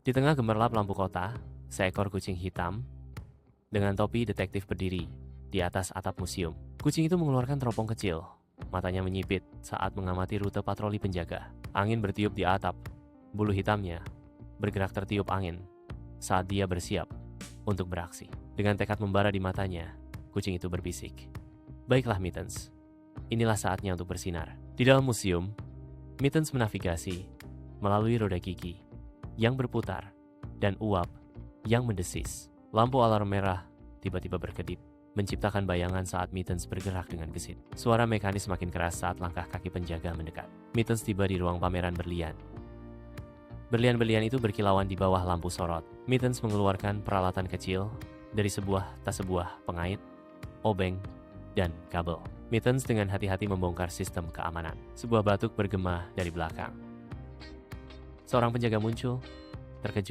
Di tengah gemerlap lampu kota, seekor kucing hitam dengan topi detektif berdiri di atas atap museum. Kucing itu mengeluarkan teropong kecil, matanya menyipit saat mengamati rute patroli penjaga. Angin bertiup di atap, bulu hitamnya bergerak tertiup angin saat dia bersiap untuk beraksi. Dengan tekad membara di matanya, kucing itu berbisik, "Baiklah Mittens, inilah saatnya untuk bersinar." Di dalam museum, Mittens menavigasi melalui roda gigi yang berputar dan uap yang mendesis. Lampu alarm merah tiba-tiba berkedip, menciptakan bayangan saat Mittens bergerak dengan gesit. Suara mekanis semakin keras saat langkah kaki penjaga mendekat. Mittens tiba di ruang pameran berlian. Berlian-berlian itu berkilauan di bawah lampu sorot. Mittens mengeluarkan peralatan kecil dari sebuah tas, sebuah pengait, obeng, dan kabel. Mittens dengan hati-hati membongkar sistem keamanan. Sebuah batuk bergema dari belakang. Seorang penjaga muncul, terkejut